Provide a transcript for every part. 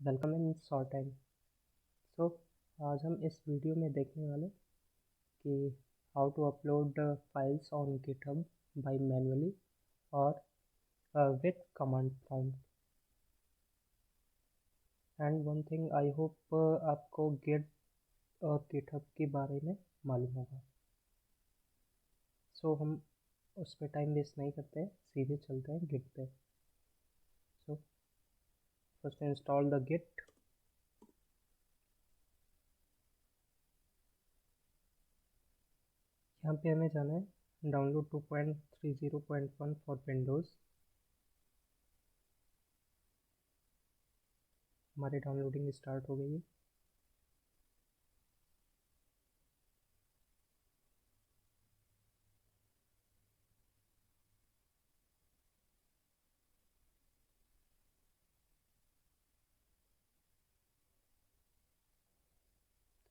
Welcome in short time. So आज हम इस वीडियो में देखने वाले कि how to upload files on GitHub by manually और with command prompt. And one thing I hope आपको गिट और गिटहब के बारे में मालूम होगा। सो हम उस पर टाइम वेस्ट नहीं करते हैं, सीधे चलते हैं गिट पे। So first install the Git. यहाँ पे हमें जाना है डाउनलोड 2.30.1 फॉर विंडोज़। हमारी डाउनलोडिंग स्टार्ट हो गई है।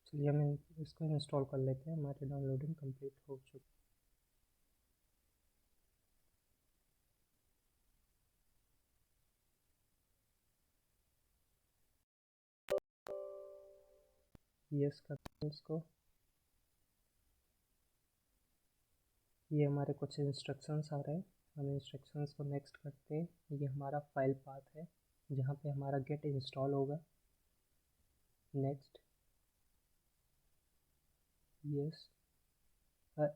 चलिए हम इसको इंस्टॉल कर लेते हैं। हमारी डाउनलोडिंग कंप्लीट हो चुकी है। यस करते हैं इसको। ये हमारे कुछ इंस्ट्रक्शंस आ रहे हैं, हम इंस्ट्रक्शंस को नेक्स्ट करते हैं। ये हमारा फाइल पाथ है जहाँ पे हमारा गेट इंस्टॉल होगा। नेक्स्ट। यस।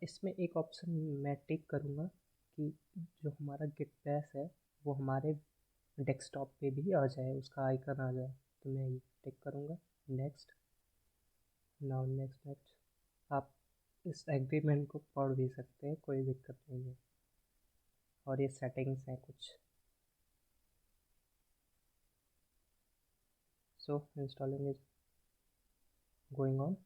इसमें एक ऑप्शन मैं टिक करूँगा कि जो हमारा गिट बैश है वो हमारे डेस्कटॉप पे भी आ जाए, उसका आइकन आ जाए, तो मैं ये टिक करूँगा। नेक्स्ट। Now next next. आप इस एग्रीमेंट को पढ़ भी सकते हैं, कोई दिक्कत नहीं है। और ये सेटिंग्स हैं कुछ। सो इंस्टॉलिंग इज गोइंग ऑन।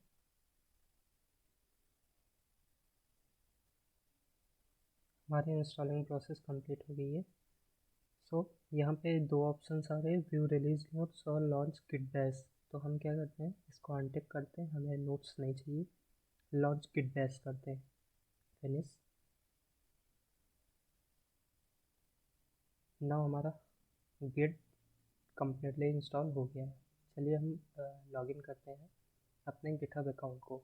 हमारी इंस्टॉलिंग प्रोसेस कंप्लीट हो गई है। सो यहाँ पे दो ऑप्शंस आ रहे हैं, व्यू रिलीज नोट्स और लॉन्च गिट बैश। तो हम क्या करते हैं, इसको अनटिक करते हैं, हमें नोट्स नहीं चाहिए। लॉन्च गिट बैश करते हैं। फिनिश। नाउ हमारा गिट कंप्लीटली इंस्टॉल हो गया है। चलिए हम लॉगिन करते हैं अपने गिटहब अकाउंट को।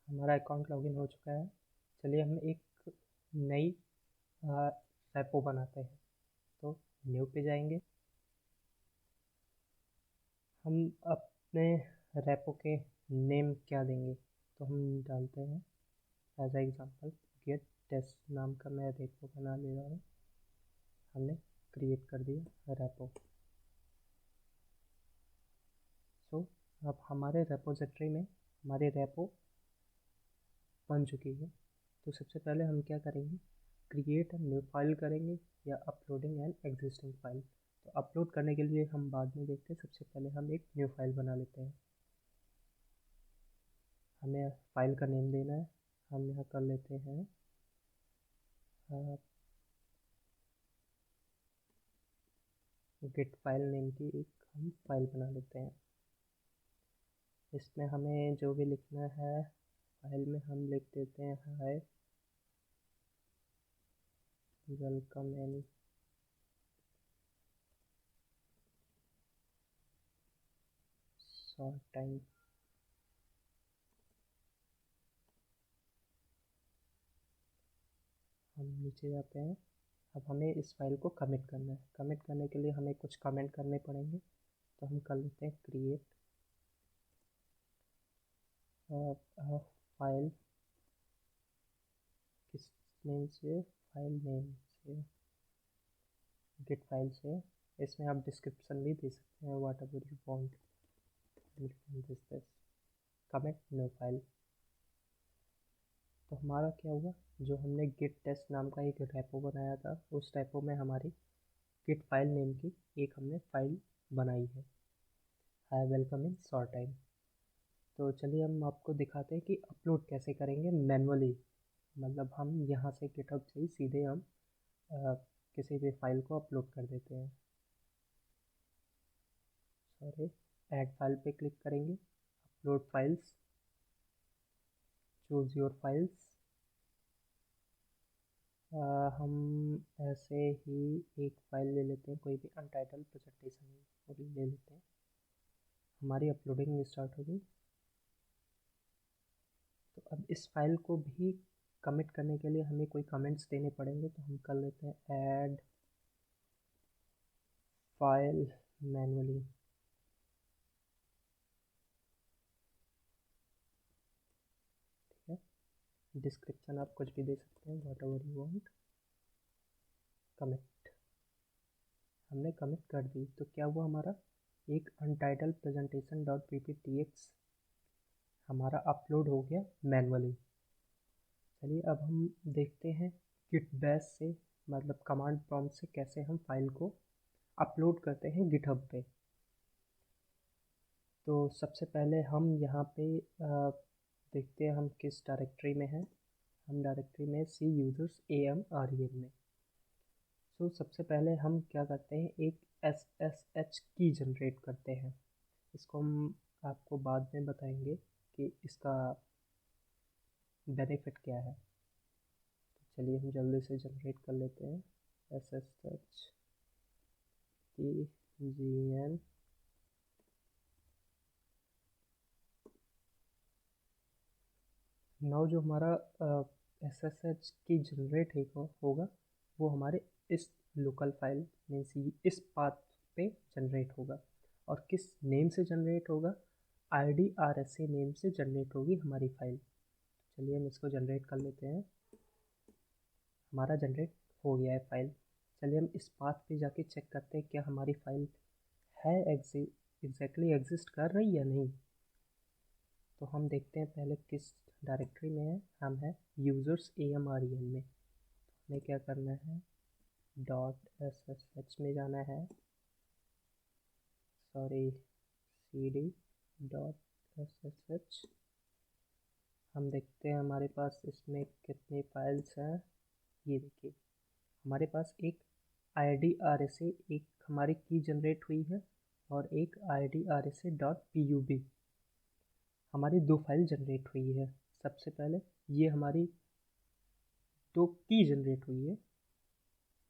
हमारा अकाउंट लॉगिन हो चुका है। चलिए हम एक नई रेपो बनाते हैं। तो न्यू पे जाएंगे। हम अपने रेपो के नेम क्या देंगे, तो हम डालते हैं एज एग्जांपल गेट टेस्ट नाम का मैं रेपो बना ले रहा हूँ। हमने क्रिएट कर दिया रेपो। सो अब हमारे रेपोजिटरी में हमारी रेपो बन चुकी है। तो सबसे पहले हम क्या करेंगे, क्रिएट न्यू फाइल करेंगे या अपलोडिंग एन एग्जिस्टिंग फाइल। तो अपलोड करने के लिए हम बाद में देखते हैं, सबसे पहले हम एक न्यू फाइल बना लेते हैं। हमें फाइल का नेम देना है। हम यहाँ कर लेते हैं गेट फाइल नेम की एक हम फाइल बना लेते हैं। इसमें हमें जो भी लिखना है फाइल में हम लिख देते हैं hi welcome in short time. हम नीचे जाते हैं। अब हमें इस फाइल को कमिट करना है। कमिट करने के लिए हमें कुछ कमेंट करने पड़ेंगे, तो हम कर लेते हैं क्रिएट फाइल। किस नेम से, फाइल नेम से, गिट फाइल से। इसमें आप डिस्क्रिप्शन भी दे सकते हैं, whatever you want this commit new file. तो हमारा क्या हुआ, जो हमने गिट टेस्ट नाम का एक रेपो बनाया था, उस रेपो में हमारी गिट फाइल नेम की एक हमने फाइल बनाई है। Hi welcome in short time. तो चलिए हम आपको दिखाते हैं कि अपलोड कैसे करेंगे मैनुअली। मतलब हम यहाँ से गिटहब से ही सीधे हम अ, किसी भी फाइल को अपलोड कर देते हैं। सॉरी, ऐड फाइल पे क्लिक करेंगे, upload files, choose your files. हम ऐसे ही एक फ़ाइल ले लेते हैं, कोई भी अनटाइटल प्रेजेंटेशन वो भी ले लेते हैं। हमारी अपलोडिंग स्टार्ट हो गई। तो अब इस फाइल को भी कमिट करने के लिए हमें कोई कमेंट्स देने पड़ेंगे, तो हम कर लेते हैं ऐड फाइल मैनुअली। ठीक है, डिस्क्रिप्शन आप कुछ भी दे सकते हैं, what ever you want. Commit, हमने कमिट कर दी। तो क्या हुआ, हमारा एक अनटाइटल प्रेजेंटेशन डॉट ppt.x हमारा अपलोड हो गया मैनुअली। चलिए अब हम देखते हैं गिट बैश से, मतलब कमांड प्रॉम्प्ट से कैसे हम फाइल को अपलोड करते हैं गिटहब पे। तो सबसे पहले हम यहाँ पे देखते हैं हम किस डायरेक्टरी में हैं। हम डायरेक्टरी में सी यूज़र्स AMREN में। सो सबसे पहले हम क्या करते हैं, एक SSH की जनरेट करते हैं। इसको हम आपको बाद में बताएंगे कि इसका बेनिफिट क्या है। तो चलिए हम जल्दी से जनरेट कर लेते हैं SSH की GN। नाउ जो हमारा SSH की जनरेट होगा वो हमारे इस लोकल फाइल मीन्स इस पाथ पे जनरेट होगा। और किस नेम से जनरेट होगा, IDRSA नेम से जनरेट होगी हमारी फाइल। चलिए हम इसको जनरेट कर लेते हैं। हमारा जनरेट हो गया है फाइल। चलिए हम इस पाथ पे जाके चेक करते हैं क्या हमारी फाइल है एग्जैक्टली एग्जिस्ट कर रही या नहीं। तो हम देखते हैं पहले किस डायरेक्टरी में है। हम है यूज़र्स AMREN में। हमें क्या करना है, .ssh में जाना है, सॉरी cd.ssh। हम देखते हैं हमारे पास इसमें कितनी फाइल्स हैं। ये देखिए हमारे पास एक IDRSA एक हमारी की जनरेट हुई है और एक IDRSA.pub हमारी दो फाइल जनरेट हुई है। सबसे पहले ये हमारी दो की जनरेट हुई है,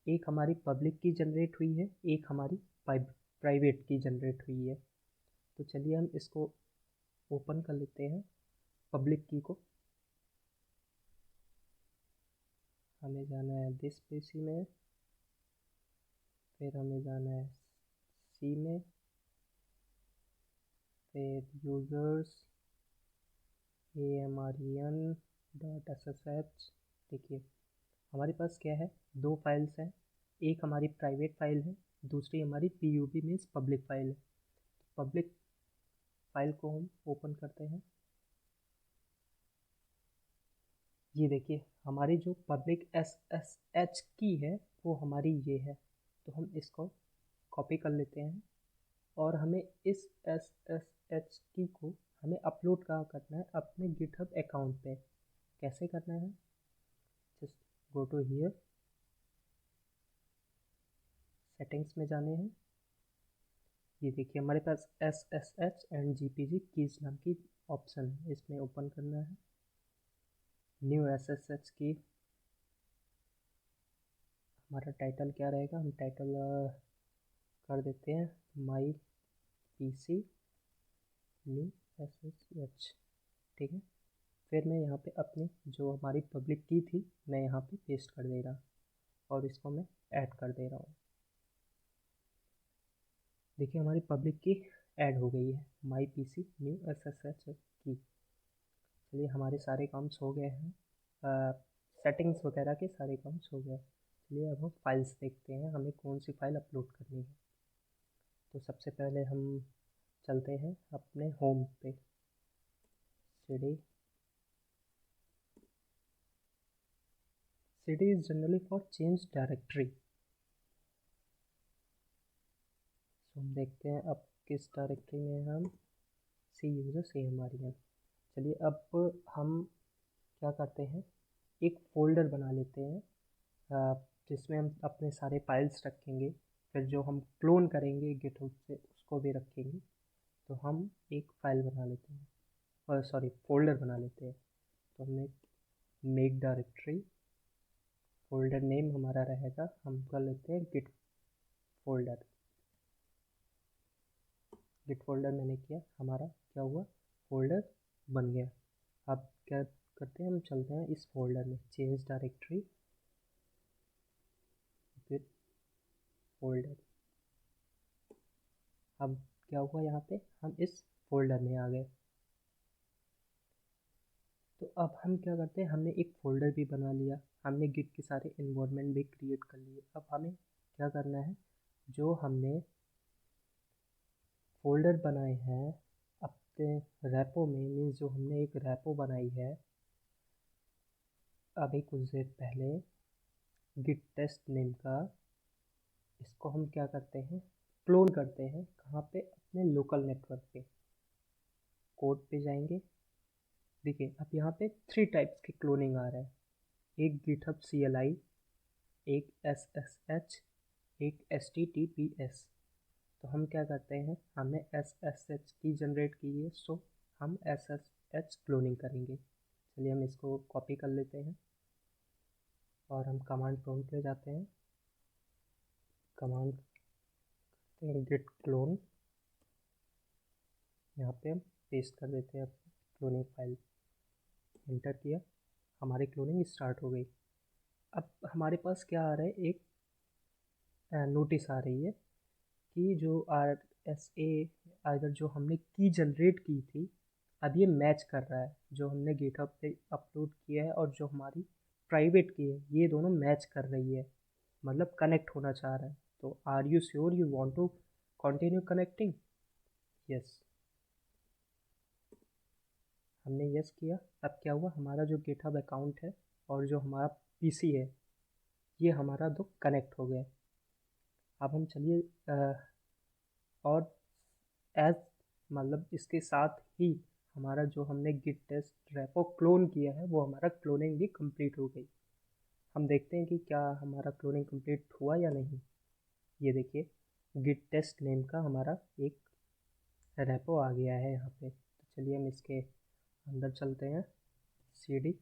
एक हमारी पब्लिक की जनरेट हुई है, एक हमारी प्राइवेट की जनरेट हुई है। तो चलिए हम इसको ओपन कर लेते हैं पब्लिक की को। हमें जाना है दिस पीसी में, फिर हमें जाना है सी में, फिर यूज़र्स AMREN.ssh। देखिए हमारे पास क्या है, दो फाइल्स हैं। एक हमारी प्राइवेट फाइल है, दूसरी हमारी PUB मीन्स पब्लिक फाइल है। पब्लिक फाइल को हम ओपन करते हैं। ये देखिए हमारी जो पब्लिक SSH की है वो हमारी ये है। तो हम इसको कॉपी कर लेते हैं और हमें इस SSH की को हमें अपलोड कहाँ करना है, अपने गिटहब अकाउंट पे। कैसे करना है, just go to here, settings में जाने हैं। ये देखिए हमारे पास SSH एंड GPG कीज नाम की ऑप्शन है, इसमें ओपन करना है। न्यू SSH की, हमारा टाइटल क्या रहेगा, हम टाइटल कर देते हैं माई PC न्यू SSH। ठीक है, फिर मैं यहाँ पे अपनी जो हमारी पब्लिक की थी मैं यहाँ पे पेस्ट कर दे रहा और इसको मैं ऐड कर दे रहा हूँ। देखिए हमारी पब्लिक की ऐड हो गई है, माई PC न्यू SSH की। चलिए हमारे सारे काम्स हो गए हैं, सेटिंग्स वगैरह के सारे काम्स हो गए। चलिए अब हम फाइल्स देखते हैं हमें कौन सी फाइल अपलोड करनी है। तो सबसे पहले हम चलते हैं अपने होम पे, cd is generally for change directory। तो हम देखते हैं अब किस डायरेक्टरी में हम सी यूज़र सी हमारी है। चलिए अब हम क्या करते हैं, एक फ़ोल्डर बना लेते हैं जिसमें हम अपने सारे फाइल्स रखेंगे, फिर जो हम क्लोन करेंगे गिटहब से उसको भी रखेंगे। तो हम एक फ़ाइल बना लेते हैं, और सॉरी फ़ोल्डर बना लेते हैं। तो हमें मेक डायरेक्टरी, फ़ोल्डर नेम हमारा रहेगा, हम कर लेते हैं गिट फोल्डर। गिट फोल्डर मैंने किया, हमारा क्या हुआ, फोल्डर बन गया। अब क्या करते हैं, हम चलते हैं इस फोल्डर में, चेंज डायरेक्टरी गिट फोल्डर। अब क्या हुआ, यहाँ पे हम इस फोल्डर में आ गए। तो अब हम क्या करते हैं, हमने एक फ़ोल्डर भी बना लिया, हमने गिट के सारे इन्वायरमेंट भी क्रिएट कर लिए। अब हमें क्या करना है, जो हमने फ़ोल्डर बनाए हैं अपने रैपो में, मीन्स जो हमने एक रैपो बनाई है अभी कुछ देर पहले गिट टेस्ट नेम का, इसको हम क्या करते हैं, क्लोन करते हैं। कहाँ पे, अपने लोकल नेटवर्क पे। कोड पे जाएंगे, देखिए अब यहाँ पे 3 टाइप्स की क्लोनिंग आ रहा है, एक गिटहब CLI, एक SSH, एक HTTPS। तो हम क्या करते हैं, हमने SSH की जनरेट की है, सो हम SSH क्लोनिंग करेंगे। चलिए हम इसको कॉपी कर लेते हैं और हम कमांड प्रॉम्प्ट पे जाते हैं, कमांड गिट क्लोन, यहाँ पे हम पेस्ट कर देते हैं अपनी क्लोनिंग फाइल। एंटर किया, हमारी क्लोनिंग स्टार्ट हो गई। अब हमारे पास क्या आ रहा है, एक नोटिस आ रही है कि जो RSA अगर जो हमने की जनरेट की थी, अब ये मैच कर रहा है, जो हमने गिटहब पे अपलोड किया है और जो हमारी प्राइवेट की है, ये दोनों मैच कर रही है, मतलब कनेक्ट होना चाह रहा है। तो are you sure you want to continue connecting? Yes, हमने यस किया। अब क्या हुआ, हमारा जो गिटहब अकाउंट है और जो हमारा PC है, ये हमारा दो कनेक्ट हो गया। अब हम चलिए और एज मतलब इसके साथ ही हमारा जो हमने गिट टेस्ट रेपो क्लोन किया है, वो हमारा क्लोनिंग भी कंप्लीट हो गई। हम देखते हैं कि क्या हमारा क्लोनिंग कंप्लीट हुआ या नहीं। ये देखिए, गिट टेस्ट नेम का हमारा एक रेपो आ गया है यहाँ पे। तो चलिए हम इसके अंदर चलते हैं, CD।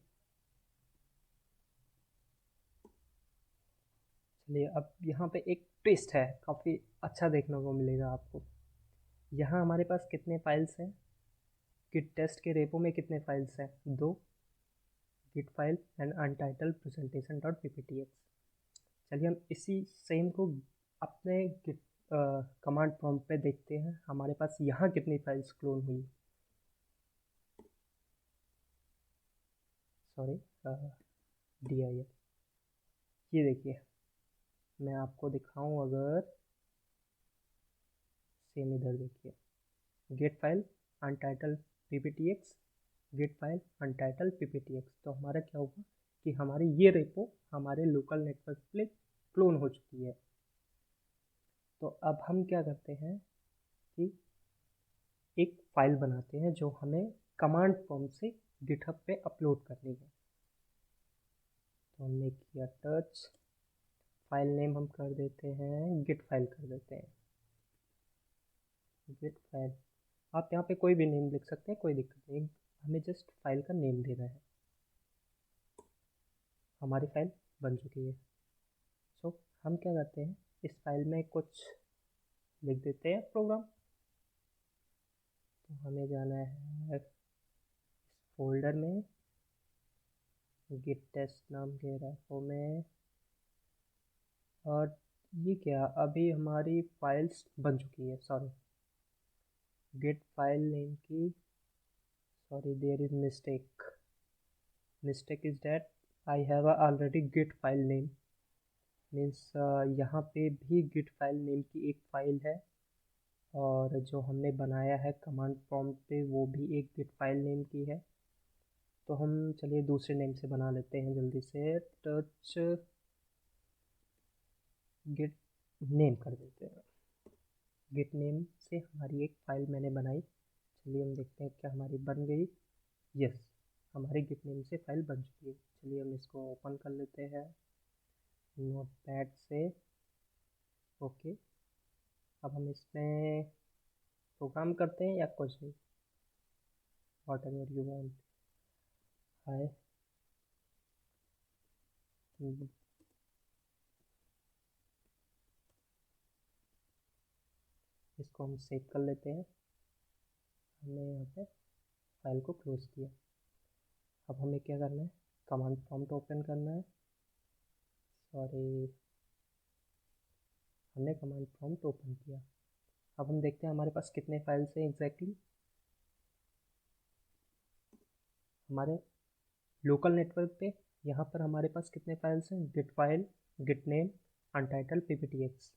चलिए अब यहाँ पे एक ट्विस्ट है, काफ़ी अच्छा देखने को मिलेगा आपको। यहाँ हमारे पास कितने फाइल्स हैं, गिट टेस्ट के रेपो में कितने फाइल्स हैं, 2, git file and untitled presentation dot PPTX। चलिए हम इसी सेम को अपने गिट कमांड प्रॉम्प्ट पे देखते हैं, हमारे पास यहाँ कितनी फाइल्स क्लोन हुई। Sorry, DIL। ये देखिए, मैं आपको दिखाऊं अगर, सेम इधर देखिए, git file untitled PPTX, git file untitled PPTX। तो हमारा क्या होगा कि हमारी ये रेपो हमारे लोकल नेटवर्क पे क्लोन हो चुकी है। तो अब हम क्या करते हैं कि एक फ़ाइल बनाते हैं जो हमें कमांड प्रॉम्प्ट से गिटहब पे अपलोड करनी है। तो हमने किया टच, फाइल नेम हम कर देते हैं गिट फाइल, कर देते हैं गिट फाइल। आप यहाँ पे कोई भी नेम लिख सकते हैं, कोई दिक्कत नहीं, हमें जस्ट फाइल का नेम देना है। हमारी फाइल बन चुकी है। सो हम क्या करते हैं, इस फाइल में कुछ लिख देते हैं प्रोग्राम। तो हमें जाना है फोल्डर में, गिट टेस्ट नाम के रेपो में, और ये क्या, अभी हमारी फाइल्स बन चुकी है, सॉरी गिट फाइल नेम की, sorry there is mistake is that I have already git file name, means यहाँ पे भी गिट फाइल नेम की एक फ़ाइल है, और जो हमने बनाया है कमांड प्रॉम्प्ट पे वो भी एक गिट फाइल नेम की है। तो हम चलिए दूसरे नेम से बना लेते हैं जल्दी से, टच गिट नेम कर देते हैं, गिट नेम से हमारी एक फ़ाइल मैंने बनाई। चलिए हम देखते हैं क्या हमारी बन गई। यस, हमारी गिट नेम से फ़ाइल बन चुकी है। चलिए हम इसको ओपन कर लेते हैं नोटपैड से। ओके, अब हम इसमें प्रोग्राम करते हैं या कुछ नहीं, वॉट एवर यू वांट। हाय, इसको हम सेव कर लेते हैं। हमने यहाँ पे फाइल को क्लोज किया। अब हमें क्या करना है, कमांड प्रॉम्प्ट ओपन करना है। सॉरी, हमने कमांड प्रॉम्प्ट ओपन किया। अब हम देखते हैं हमारे पास कितने फाइल्स हैं एग्जैक्टली। हमारे लोकल नेटवर्क पे यहाँ पर हमारे पास कितने फाइल्स हैं, git file, git name, untitled ppt.x।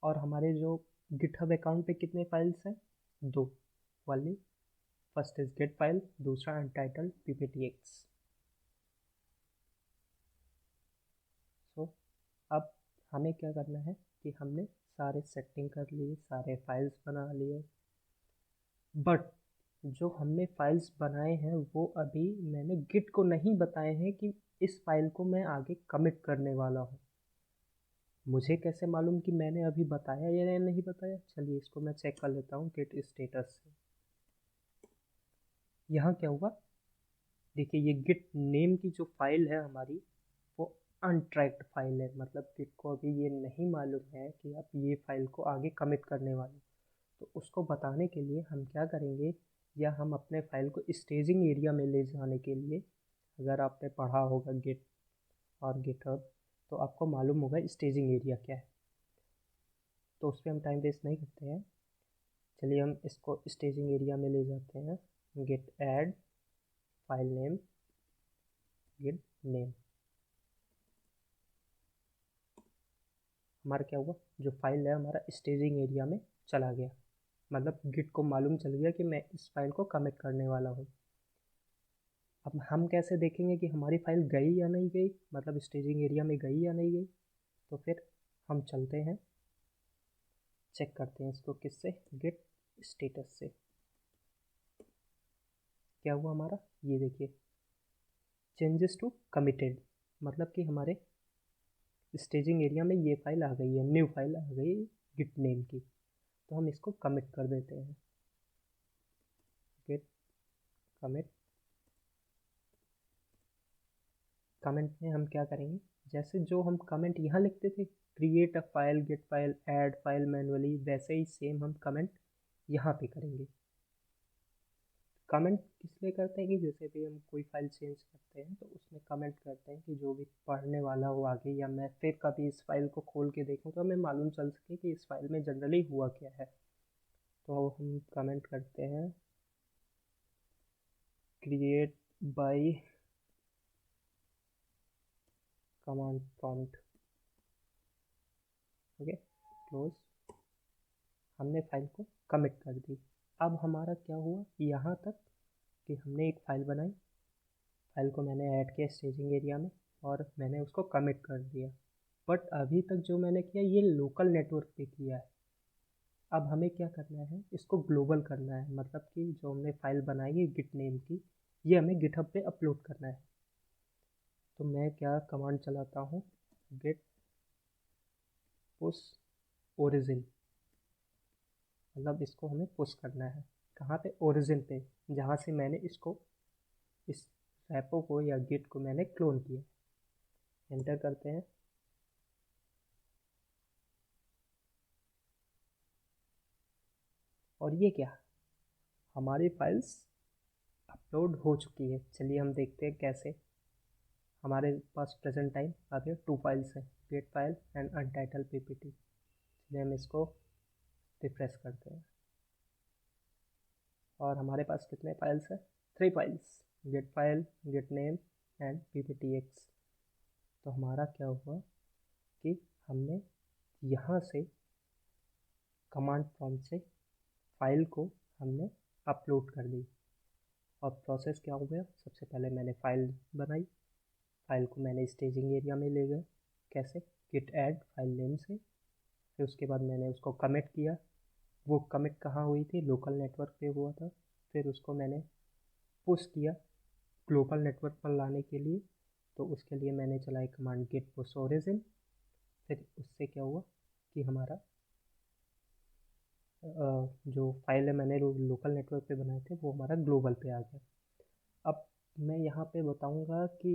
और हमारे जो गिटहब अकाउंट पे कितने फाइल्स हैं, दो वाली। फर्स्ट इज गिट फाइल, दूसरा अनटाइटल ppt.x। सो अब हमें क्या करना है कि हमने सारे सेटिंग कर लिए, सारे फाइल्स बना लिए, बट जो हमने फाइल्स बनाए हैं वो अभी मैंने गिट को नहीं बताए हैं कि इस फाइल को मैं आगे कमिट करने वाला हूँ। मुझे कैसे मालूम कि मैंने अभी बताया या नहीं बताया? चलिए इसको मैं चेक कर लेता हूँ गिट स्टेटस से। यहाँ क्या हुआ, देखिए ये गिट नेम की जो फाइल है हमारी वो अनट्रैक्ड फाइल है। मतलब गिट को अभी ये नहीं मालूम है कि आप ये फाइल को आगे कमिट करने वाले। तो उसको बताने के लिए हम क्या करेंगे, या हम अपने फाइल को स्टेजिंग एरिया में ले जाने के लिए, अगर आपने पढ़ा होगा गिट और गिटहब तो आपको मालूम होगा स्टेजिंग एरिया क्या है। तो उस पर हम टाइम वेस्ट नहीं करते हैं। चलिए हम इसको स्टेजिंग एरिया में ले जाते हैं। Git add file name, git name. हमारा क्या हुआ, जो फाइल है हमारा स्टेजिंग एरिया में चला गया। मतलब गिट को मालूम चल गया कि मैं इस फाइल को कमिट करने वाला हूँ। अब हम कैसे देखेंगे कि हमारी फाइल गई या नहीं गई, मतलब स्टेजिंग एरिया में गई या नहीं गई? तो फिर हम चलते हैं, चेक करते हैं इसको किससे, गिट स्टेटस से। क्या हुआ हमारा, ये देखिए, चेंजेस टू कमिटेड, मतलब कि हमारे स्टेजिंग एरिया में ये फाइल आ गई है, न्यू फाइल आ गई गिट नेम की। तो हम इसको कमिट कर देते हैं, गिट कमिट। कमेंट में हम क्या करेंगे, जैसे जो हम कमेंट यहाँ लिखते थे, create a file, git file, add file manually, वैसे ही सेम हम कमेंट यहाँ पे करेंगे। कमेंट किस लिए करते हैं कि जैसे भी हम कोई फाइल चेंज करते हैं तो उसमें कमेंट करते हैं कि जो भी पढ़ने वाला हो आगे, या मैं फिर कभी इस फाइल को खोल के देखूँ तो हमें मालूम चल सके कि इस फाइल में जनरली हुआ क्या है। तो हम कमेंट करते हैं create bye command prompt. Okay, close. हमने फाइल को कमिट कर दी। अब हमारा क्या हुआ यहाँ तक कि हमने एक फ़ाइल बनाई, फाइल को मैंने ऐड किया स्टेजिंग एरिया में और मैंने उसको कमिट कर दिया। बट अभी तक जो मैंने किया ये लोकल नेटवर्क पे किया है। अब हमें क्या करना है, इसको ग्लोबल करना है। मतलब कि जो हमने फाइल बनाई है गिट नेम की, ये हमें गिटहब पे अपलोड करना है। तो मैं क्या कमांड चलाता हूँ, गिट पुश ओरिजिन। मतलब इसको हमें पुश करना है कहाँ पे, ओरिजिन पे, जहाँ से मैंने इसको, इस रैपो को या गिट को मैंने क्लोन किया। एंटर करते हैं। और ये क्या, हमारी फाइल्स अपलोड हो चुकी है। चलिए हम देखते हैं कैसे। हमारे पास प्रेजेंट टाइम अभी 2 फाइल्स हैं, git file and untitled PPT. चलिए हम इसको रिफ्रेश करते हैं और हमारे पास कितने फाइल्स हैं, 3 files, git file, git name and ppt.x। तो हमारा क्या हुआ कि हमने यहाँ से कमांड प्रॉम्प्ट से फाइल को हमने अपलोड कर दी। और प्रोसेस क्या हो गया, सबसे पहले मैंने फ़ाइल बनाई, फाइल को मैंने स्टेजिंग एरिया में ले गए, कैसे, गिट ऐड फाइल नेम से। फिर उसके बाद मैंने उसको कमिट किया, वो कमिट कहाँ हुई थी, लोकल नेटवर्क पे हुआ था। फिर उसको मैंने पुश किया ग्लोबल नेटवर्क पर लाने के लिए, तो उसके लिए मैंने चलाई कमांड गिट पुश ओरिजिन। फिर उससे क्या हुआ कि हमारा जो फाइल है मैंने लोकल नेटवर्क पे बनाए थे वो हमारा ग्लोबल पे आ गया। अब मैं यहाँ पे बताऊँगा कि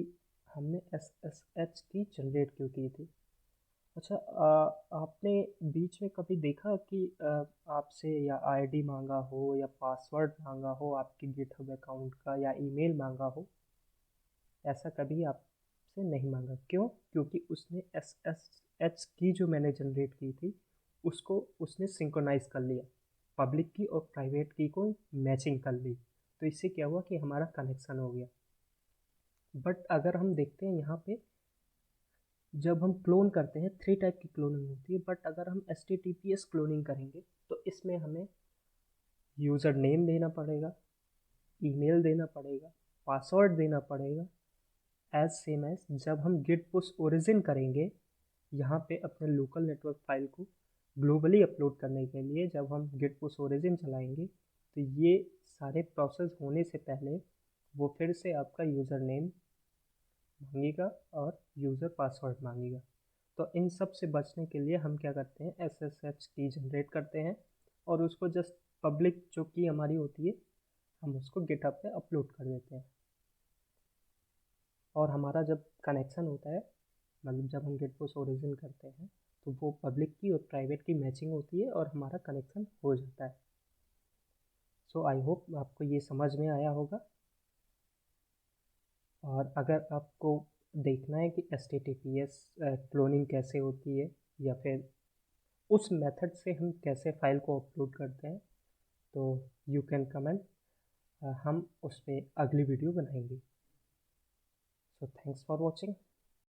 हमने SSH की जनरेट क्यों की थी। अच्छा, आपने बीच में कभी देखा कि आपसे या आईडी मांगा हो या पासवर्ड मांगा हो आपके गिटहब अकाउंट का, या ईमेल मांगा हो? ऐसा कभी आपसे नहीं मांगा, क्यों? क्योंकि उसने SSH की जो मैंने जनरेट की थी उसको उसने सिंक्रोनाइज कर लिया, पब्लिक की और प्राइवेट की को मैचिंग कर ली। तो इससे क्या हुआ कि हमारा कनेक्शन हो गया। बट अगर हम देखते हैं यहाँ पे, जब हम क्लोन करते हैं 3 टाइप की क्लोनिंग होती है, बट अगर हम HTTPS क्लोनिंग करेंगे तो इसमें हमें यूज़र नेम देना पड़ेगा, ईमेल देना पड़ेगा, पासवर्ड देना पड़ेगा, एज सेम एज जब हम गिट पुश ओरिजिन करेंगे यहाँ पे अपने लोकल नेटवर्क फाइल को ग्लोबली अपलोड करने के लिए। जब हम गिट पुश ओरिजिन चलाएंगे तो ये सारे प्रोसेस होने से पहले वो फिर से आपका यूज़र नेम मांगेगा और यूज़र पासवर्ड मांगेगा। तो इन सब से बचने के लिए हम क्या करते हैं, SSH की जनरेट करते हैं और उसको जस्ट पब्लिक जो की हमारी होती है हम उसको गिटहब पे अपलोड कर देते हैं। और हमारा जब कनेक्शन होता है, मतलब जब हम गिट पुश ओरिजिन करते हैं तो वो पब्लिक की और प्राइवेट की मैचिंग होती है और हमारा कनेक्शन हो जाता है। सो आई होप आपको ये समझ में आया होगा। और अगर आपको देखना है कि HTTPS क्लोनिंग कैसे होती है या फिर उस मेथड से हम कैसे फाइल को अपलोड करते हैं, तो यू कैन कमेंट, हम उस पर अगली वीडियो बनाएंगे। So thanks for watching.